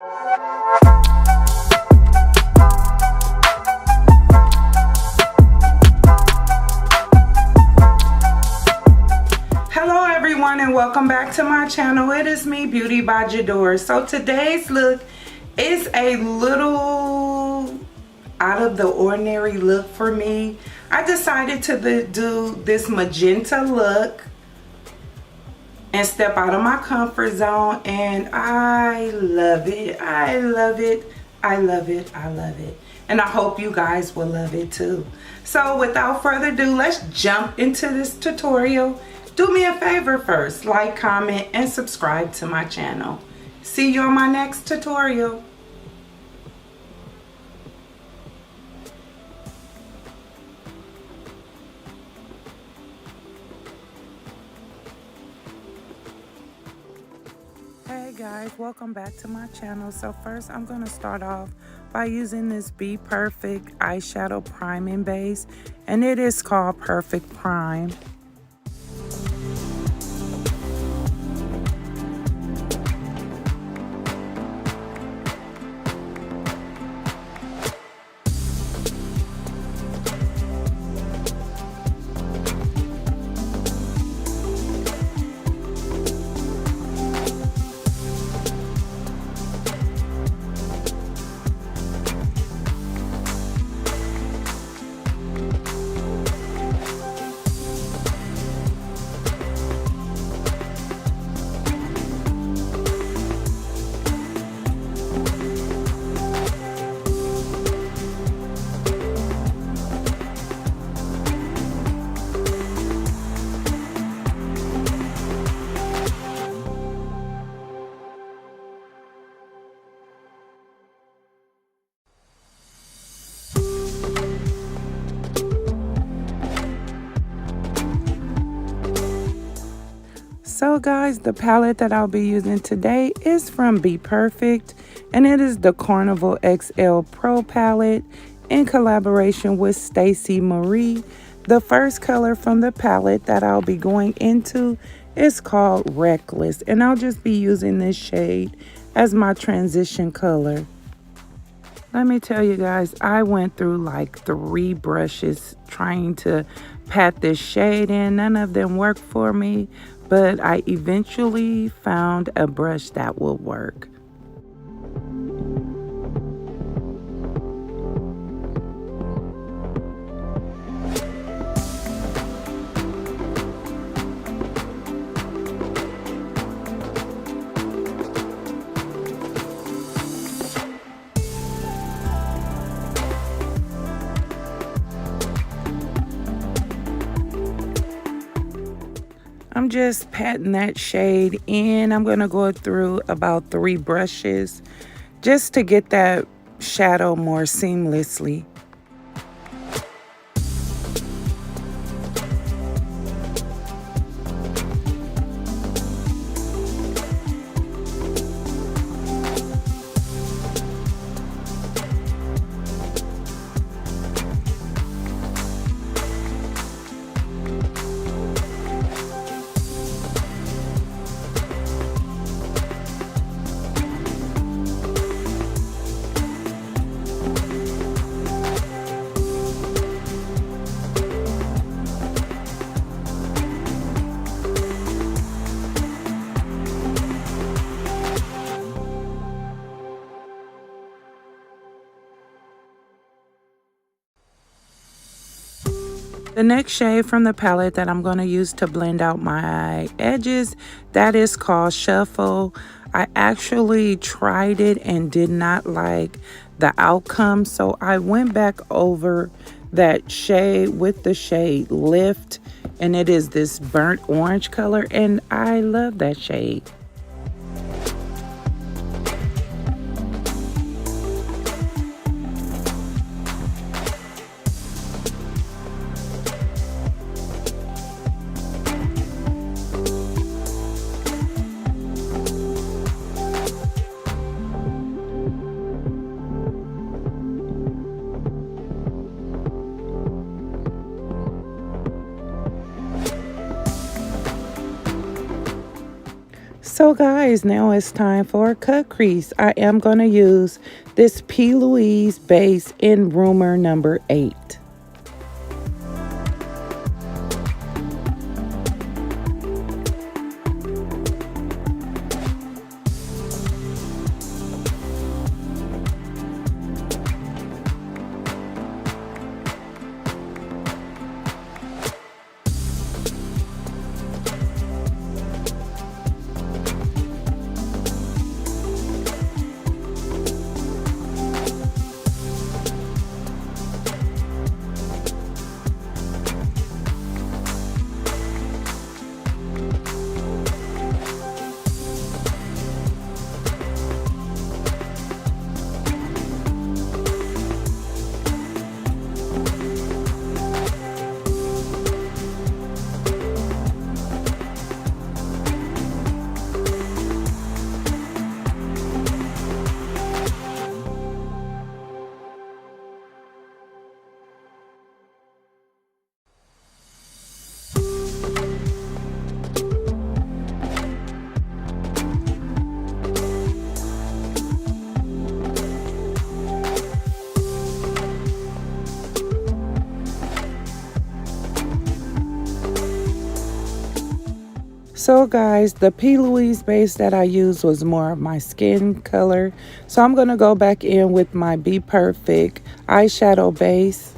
Hello everyone and welcome back to my channel. It is me, Beauty by Jadore. So today's look is a little out of the ordinary look for me. I decided to do this magenta look and step out of my comfort zone, and I love it. I love it. I love it. I love it. And I hope you guys will love it too. So without further ado, let's jump into this tutorial. Do me a favor first, like, comment, and subscribe to my channel. See you on my next tutorial. Hey guys, welcome back to my channel. So first I'm going to start off by using this BPerfect eyeshadow priming base, and it is called Perfect Prime. So guys, the palette that I'll be using today is from BPerfect, and it is the Carnival XL Pro palette in collaboration with STACY Marie. The first color from the palette that I'll be going into is called Reckless, and I'll just be using this shade as my transition color. Let me tell you guys, I went through like 3 brushes trying to pat this shade in. None of them worked for me, but I eventually found a brush that will work. I'm just patting that shade in. I'm going to go through about 3 brushes just to get that shadow more seamlessly. The next shade from the palette that I'm going to use to blend out my edges, that is called Shuffle. I actually tried it and did not like the outcome, so I went back over that shade with the shade Lift, and it is this burnt orange color, and I love that shade. So guys, now it's time for a cut crease. I am going to use this P. Louise base in Rumor number 8. So guys, the P. Louise base that I used was more of my skin color. So I'm going to go back in with my BPerfect eyeshadow base.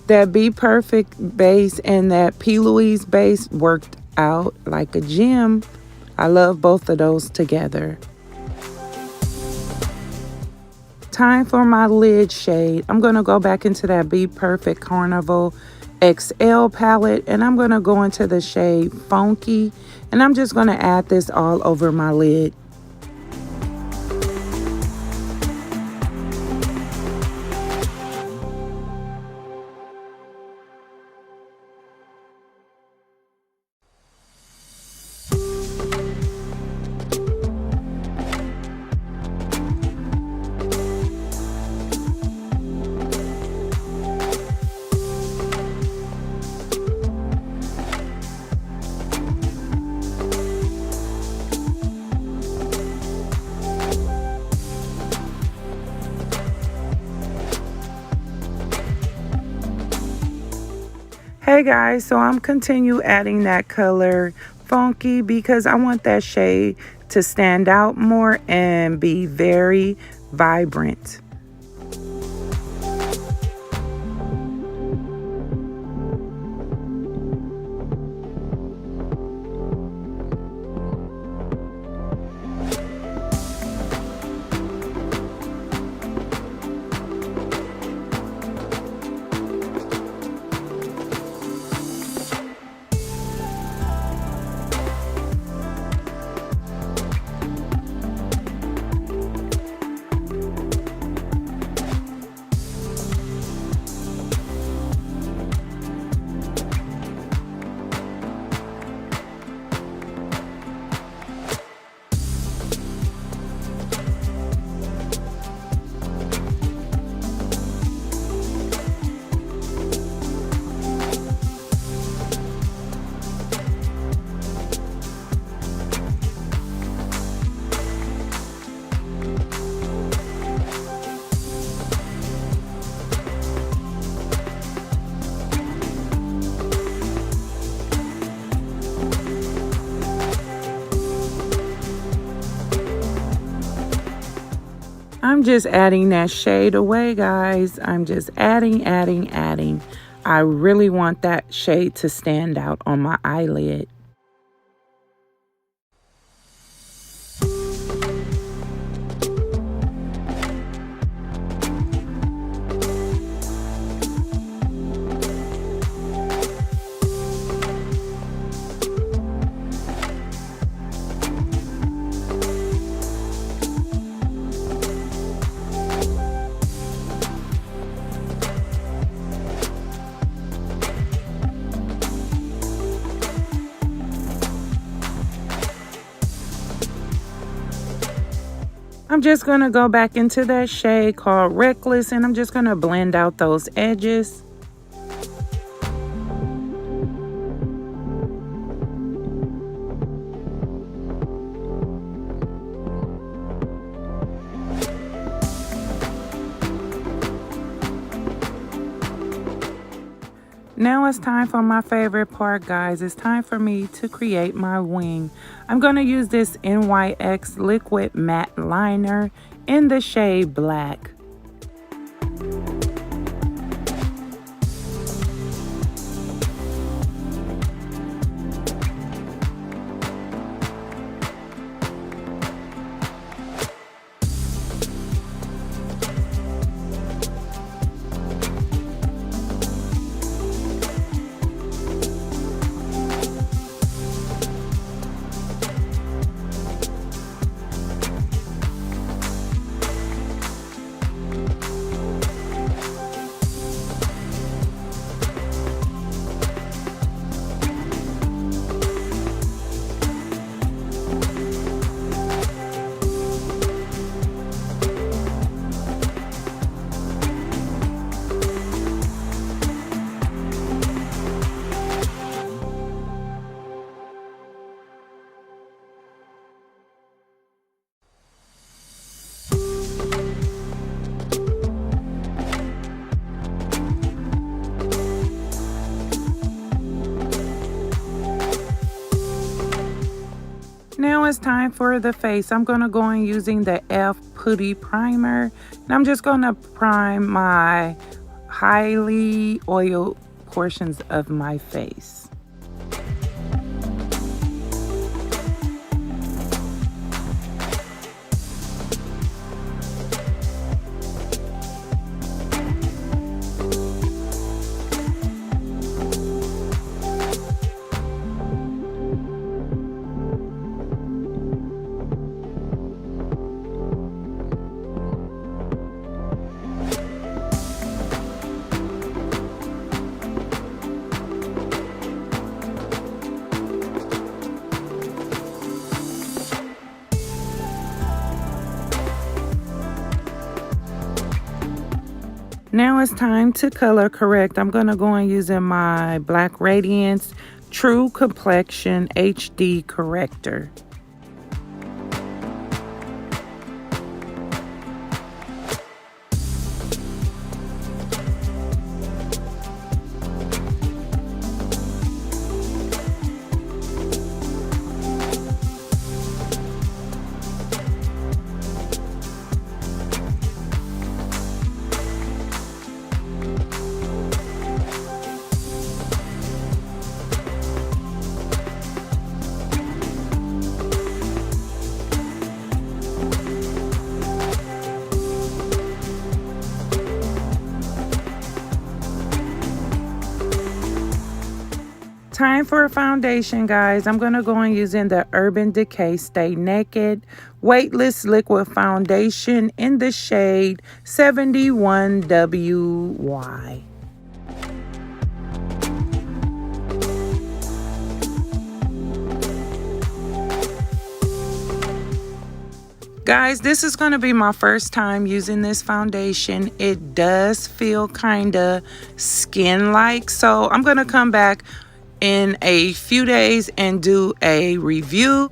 That BPerfect base and that P. Louise base worked out like a gem. I love both of those together. Time for my lid shade. I'm going to go back into that BPerfect Carnival XL palette, and I'm going to go into the shade Funky, and I'm just going to add this all over my lid. Hey guys, so I'm continue adding that color Funky because I want that shade to stand out more and be very vibrant. just adding that shade away, guys. I'm just adding. I really want that shade to stand out on my eyelid. I'm just going to go back into that shade called Reckless, and I'm just going to blend out those edges. Now it's time for my favorite part, guys. It's time for me to create my wing. I'm going to use this NYX liquid matte liner in the shade Black. Now it's time for the face. I'm going to go in using the Putty Primer. And I'm just going to prime my highly oiled portions of my face. Now it's time to color correct. I'm going to go in using my Black Radiance True Complexion HD Corrector. Time for a foundation, guys. I'm going to go in using the Urban Decay Stay Naked Weightless Liquid Foundation in the shade 71WY. Guys, this is going to be my first time using this foundation. It does feel kind of skin-like, so I'm going to come back in a few days and do a review.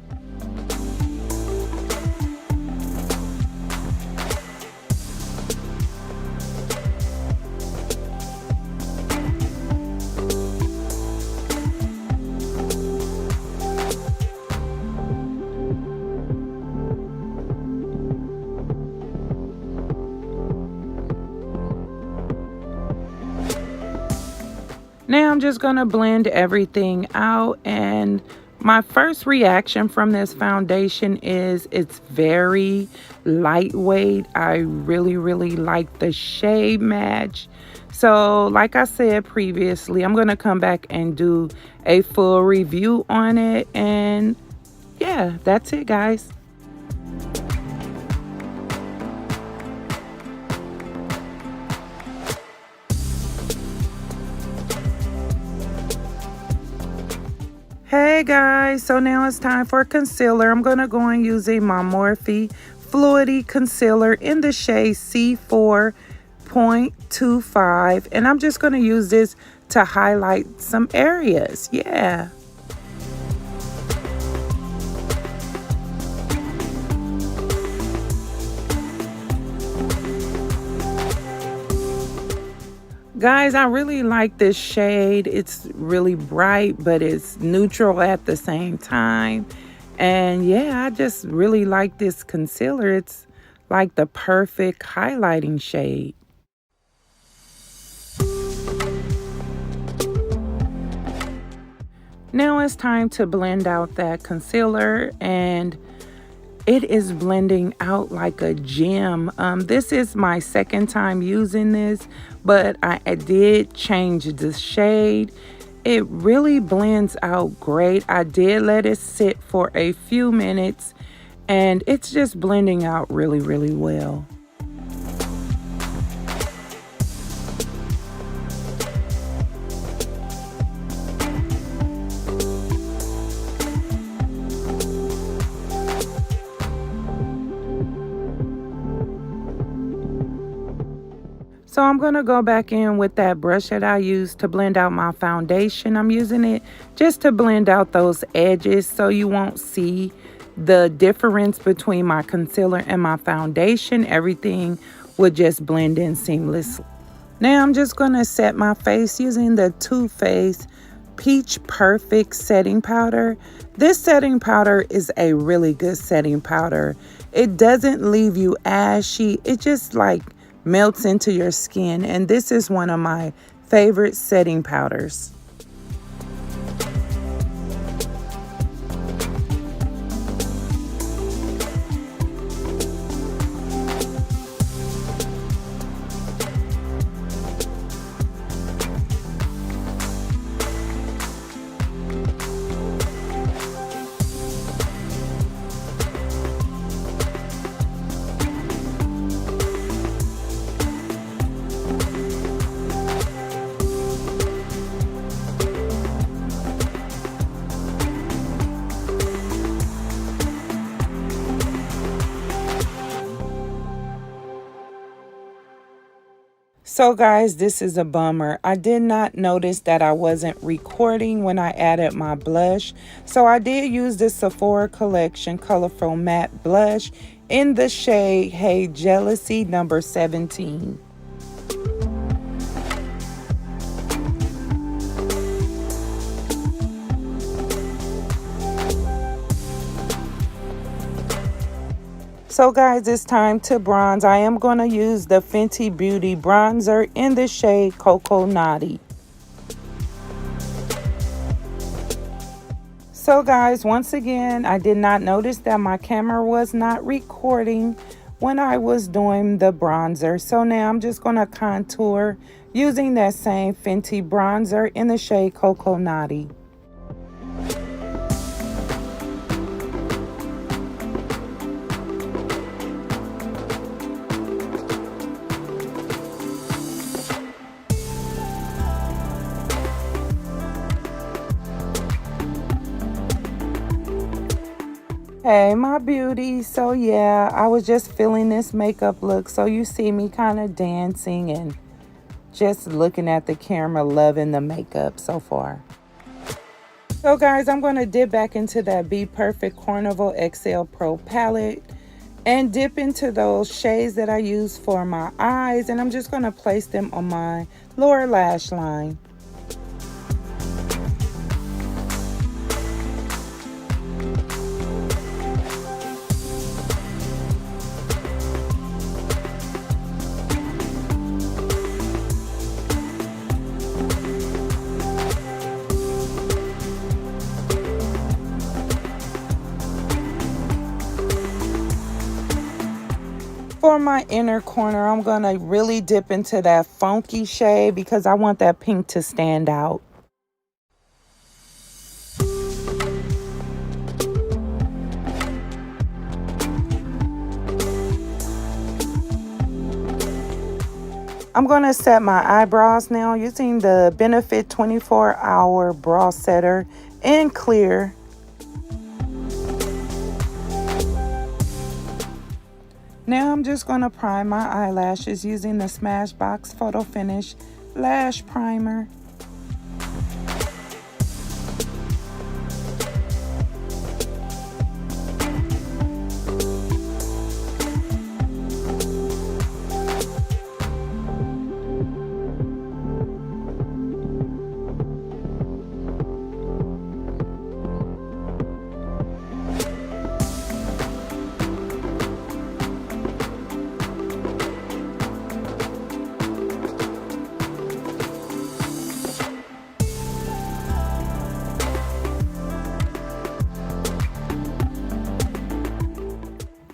Now I'm just going to blend everything out, and my first reaction from this foundation is it's very lightweight. I really like the shade match. So like I said previously, I'm going to come back and do a full review on it, and yeah, that's it, guys. Hey guys, so now it's time for concealer. I'm going to go in using my Morphe Fluidity concealer in the shade C4.25, and I'm just going to use this to highlight some areas. Yeah. Guys, I really like this shade. It's really bright, but it's neutral at the same time. And yeah, I just really like this concealer. It's like the perfect highlighting shade. Now it's time to blend out that concealer, and it is blending out like a gem. This is my second time using this, but I did change the shade. It really blends out great. I did let it sit for a few minutes, and it's just blending out really well. So I'm going to go back in with that brush that I used to blend out my foundation. I'm using it just to blend out those edges so you won't see the difference between my concealer and my foundation. Everything would just blend in seamlessly. Now I'm just going to set my face using the Too Faced Peach Perfect setting powder. This setting powder is a really good setting powder. It doesn't leave you ashy. It just like melts into your skin, and this is one of my favorite setting powders. So guys, this is a bummer. I did not notice that I wasn't recording when I added my blush. So I did use this Sephora Collection Colorful Matte Blush in the shade Hey Jealousy number 17. So guys, it's time to bronze. I am going to use the Fenty Beauty bronzer in the shade Coco Naughty. So guys, once again, I did not notice that my camera was not recording when I was doing the bronzer. So now I'm just going to contour using that same Fenty bronzer in the shade Coco Naughty. Hey my beauty, so yeah, I was just feeling this makeup look, so you see me kind of dancing and just looking at the camera, loving the makeup so far. So guys, I'm going to dip back into that BPerfect Carnival XL Pro palette and dip into those shades that I use for my eyes, and I'm just going to place them on my lower lash line. my inner corner, I'm going to really dip into that funky shade because I want that pink to stand out. I'm going to set my eyebrows now using the Benefit 24-hour brow setter in clear. Now I'm just going to prime my eyelashes using the Smashbox Photo Finish Lash Primer.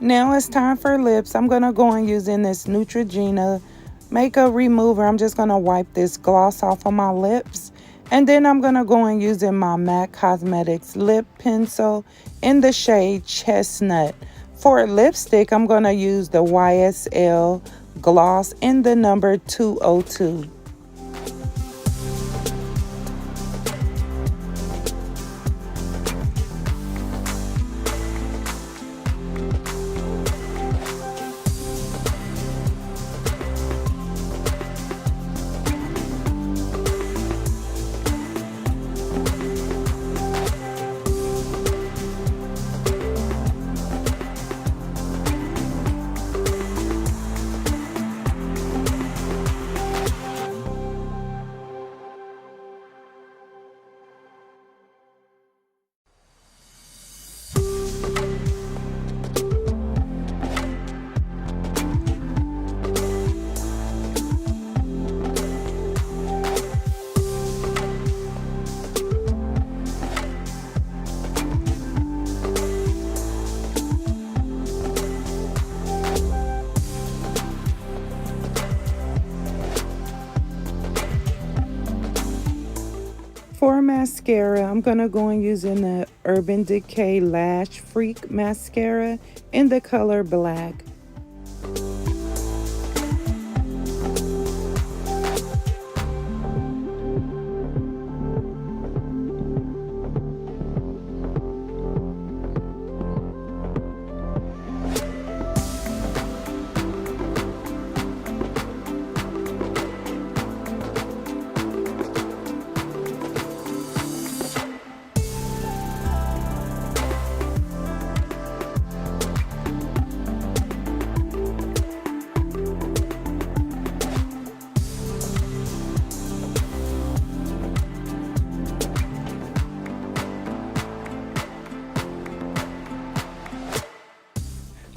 Now it's time for lips. I'm going to go in using this Neutrogena makeup remover. I'm just going to wipe this gloss off of my lips. And then I'm going to go in using my MAC Cosmetics lip pencil in the shade Chestnut. For lipstick, I'm going to use the YSL gloss in the number 202. For mascara, I'm going to go in using the Urban Decay Lash Freak Mascara in the color Black.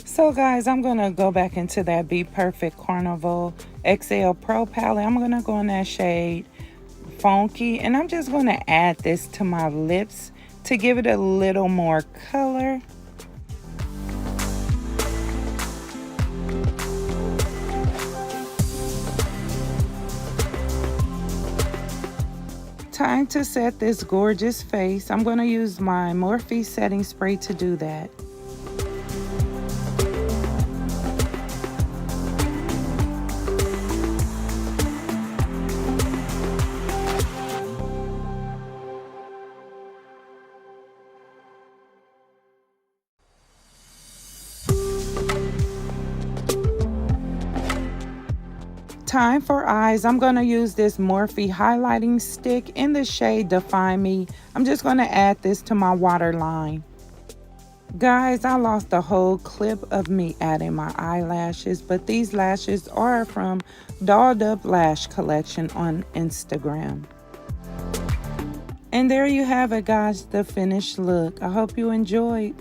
So guys, I'm going to go back into that BPerfect Carnival XL Pro palette. I'm going to go in that shade Funky, and I'm just going to add this to my lips to give it a little more color. Time to set this gorgeous face. I'm going to use my Morphe setting spray to do that. Time for eyes. I'm going to use this Morphe highlighting stick in the shade Define Me. I'm just going to add this to my waterline. Guys, I lost a whole clip of me adding my eyelashes, but these lashes are from Dolled Up Lash Collection on Instagram. And there you have it, guys, the finished look. I hope you enjoyed.